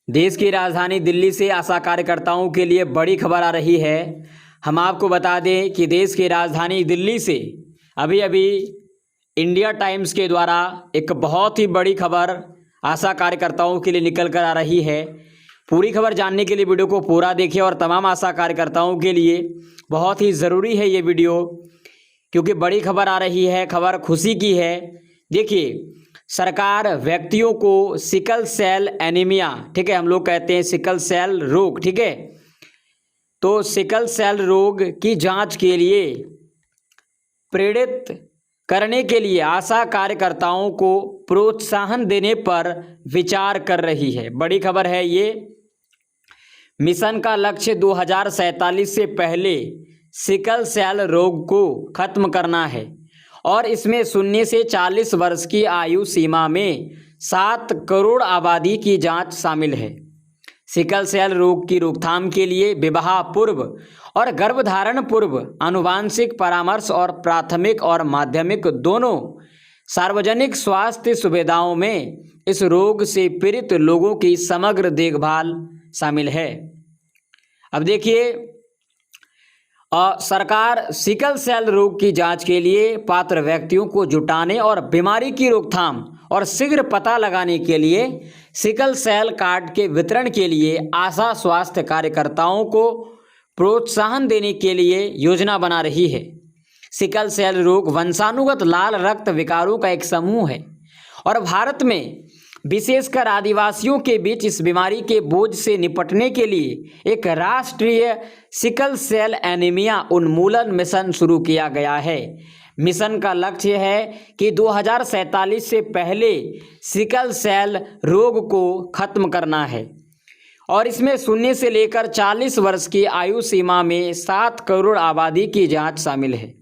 देश की राजधानी दिल्ली से आशा कार्यकर्ताओं के लिए बड़ी खबर आ रही है। हम आपको बता दें कि देश की राजधानी दिल्ली से अभी अभी इंडिया टाइम्स के द्वारा एक बहुत ही बड़ी खबर आशा कार्यकर्ताओं के लिए निकल कर आ रही है। पूरी खबर जानने के लिए वीडियो को पूरा देखिए और तमाम आशा कार्यकर्ताओं के लिए बहुत ही ज़रूरी है ये वीडियो, क्योंकि बड़ी खबर आ रही है। खबर खुशी की है। देखिए, सरकार व्यक्तियों को सिकल सेल एनीमिया, ठीक है, हम लोग कहते हैं सिकल सेल रोग, ठीक है, तो सिकल सेल रोग की जांच के लिए प्रेरित करने के लिए आशा कार्यकर्ताओं को प्रोत्साहन देने पर विचार कर रही है। बड़ी खबर है ये। मिशन का लक्ष्य 2047 से पहले सिकल सेल रोग को खत्म करना है और इसमें 0 से 40 वर्ष की आयु सीमा में 7 करोड़ आबादी की जांच शामिल है। सिकल सेल रोग की रोकथाम के लिए विवाह पूर्व और गर्भधारण पूर्व आनुवांशिक परामर्श और प्राथमिक और माध्यमिक दोनों सार्वजनिक स्वास्थ्य सुविधाओं में इस रोग से पीड़ित लोगों की समग्र देखभाल शामिल है। अब देखिए, सरकार सिकल सेल रोग की जांच के लिए पात्र व्यक्तियों को जुटाने और बीमारी की रोकथाम और शीघ्र पता लगाने के लिए सिकल सेल कार्ड के वितरण के लिए आशा स्वास्थ्य कार्यकर्ताओं को प्रोत्साहन देने के लिए योजना बना रही है। सिकल सेल रोग वंशानुगत लाल रक्त विकारों का एक समूह है और भारत में विशेषकर आदिवासियों के बीच इस बीमारी के बोझ से निपटने के लिए एक राष्ट्रीय सिकल सेल एनीमिया उन्मूलन मिशन शुरू किया गया है। मिशन का लक्ष्य है कि 2047 से पहले सिकल सेल रोग को खत्म करना है और इसमें 0 से लेकर 40 वर्ष की आयु सीमा में 7 करोड़ आबादी की जांच शामिल है।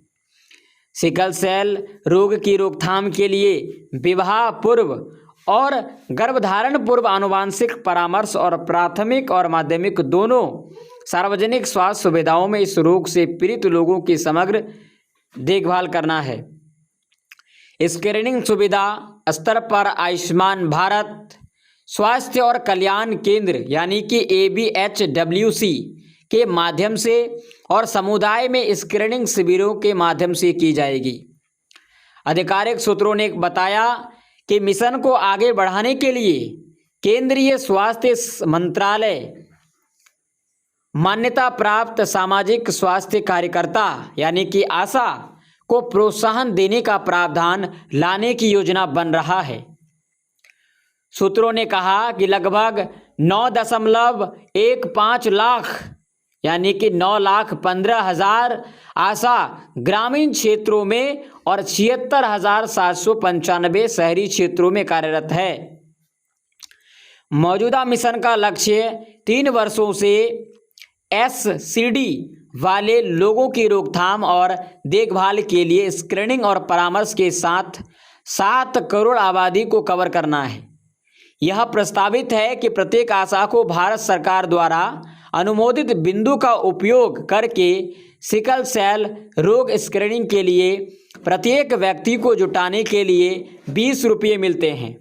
सिकल सेल रोग की रोकथाम के लिए विवाह पूर्व और गर्भधारण पूर्व आनुवांशिक परामर्श और प्राथमिक और माध्यमिक दोनों सार्वजनिक स्वास्थ्य सुविधाओं में इस रोग से पीड़ित लोगों की समग्र देखभाल करना है। स्क्रीनिंग सुविधा स्तर पर आयुष्मान भारत स्वास्थ्य और कल्याण केंद्र यानी कि ABHWC के माध्यम से और समुदाय में स्क्रीनिंग शिविरों के माध्यम से की जाएगी। आधिकारिक सूत्रों ने बताया कि मिशन को आगे बढ़ाने के लिए केंद्रीय स्वास्थ्य मंत्रालय मान्यता प्राप्त सामाजिक स्वास्थ्य कार्यकर्ता यानी कि आशा को प्रोत्साहन देने का प्रावधान लाने की योजना बन रहा है। सूत्रों ने कहा कि लगभग 9.15 लाख यानी कि 9,15,000 आशा ग्रामीण क्षेत्रों में और 76,795 शहरी क्षेत्रों में कार्यरत है। मौजूदा मिशन का लक्ष्य 3 वर्षों से SCD वाले लोगों की रोकथाम और देखभाल के लिए स्क्रीनिंग और परामर्श के साथ 7 करोड़ आबादी को कवर करना है। यह प्रस्तावित है कि प्रत्येक आशा को भारत सरकार द्वारा अनुमोदित बिंदु का उपयोग करके सिकल सेल रोग स्क्रीनिंग के लिए प्रत्येक व्यक्ति को जुटाने के लिए 20 रुपये मिलते हैं।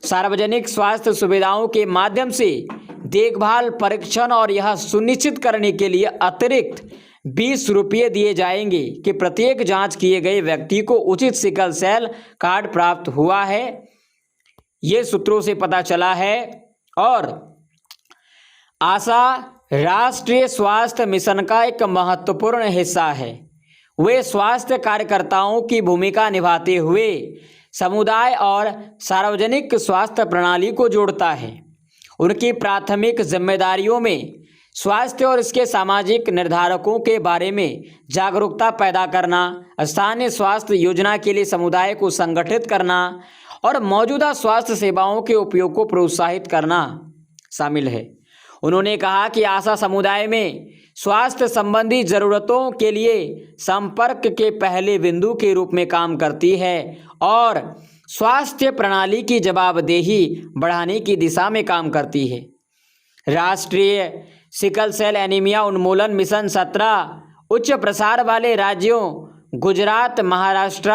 सार्वजनिक स्वास्थ्य सुविधाओं के माध्यम से देखभाल परीक्षण और यह सुनिश्चित करने के लिए अतिरिक्त 20 रुपये दिए जाएंगे कि प्रत्येक जांच किए गए व्यक्ति को उचित सिकल सेल कार्ड प्राप्त हुआ है। ये सूत्रों से पता चला है। और आशा राष्ट्रीय स्वास्थ्य मिशन का एक महत्वपूर्ण हिस्सा है। वे स्वास्थ्य कार्यकर्ताओं की भूमिका निभाते हुए समुदाय और सार्वजनिक स्वास्थ्य प्रणाली को जोड़ता है। उनकी प्राथमिक जिम्मेदारियों में स्वास्थ्य और इसके सामाजिक निर्धारकों के बारे में जागरूकता पैदा करना, स्थानीय स्वास्थ्य योजना के लिए समुदाय को संगठित करना और मौजूदा स्वास्थ्य सेवाओं के उपयोग को प्रोत्साहित करना शामिल है। उन्होंने कहा कि आशा समुदाय में स्वास्थ्य संबंधी ज़रूरतों के लिए संपर्क के पहले बिंदु के रूप में काम करती है और स्वास्थ्य प्रणाली की जवाबदेही बढ़ाने की दिशा में काम करती है। राष्ट्रीय सिकल सेल एनीमिया उन्मूलन मिशन 17 उच्च प्रसार वाले राज्यों गुजरात, महाराष्ट्र,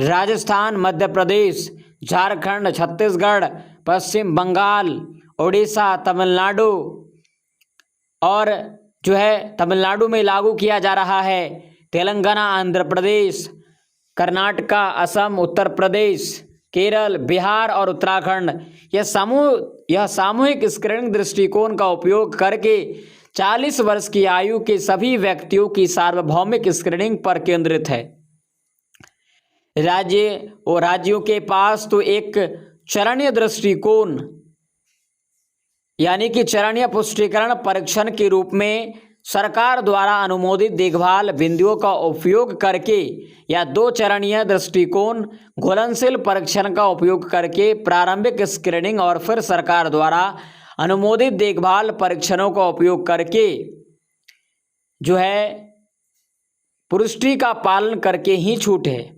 राजस्थान, मध्य प्रदेश, झारखंड, छत्तीसगढ़, पश्चिम बंगाल उड़ीसा, तमिलनाडु और जो है तमिलनाडु में लागू किया जा रहा है, तेलंगाना, आंध्र प्रदेश, कर्नाटका, असम, उत्तर प्रदेश, केरल, बिहार और उत्तराखंड यह सामूहिक स्क्रीनिंग दृष्टिकोण का उपयोग करके 40 वर्ष की आयु के सभी व्यक्तियों की सार्वभौमिक स्क्रीनिंग पर केंद्रित है। राज्यों के पास तो एक चरणीय दृष्टिकोण यानी कि चरणीय पुष्टिकरण परीक्षण के रूप में सरकार द्वारा अनुमोदित देखभाल बिंदुओं का उपयोग करके या 2 चरणीय दृष्टिकोण घुलनशील परीक्षण का उपयोग करके प्रारंभिक स्क्रीनिंग और फिर सरकार द्वारा अनुमोदित देखभाल परीक्षणों का उपयोग करके जो है पुष्टि का पालन करके ही छूट है।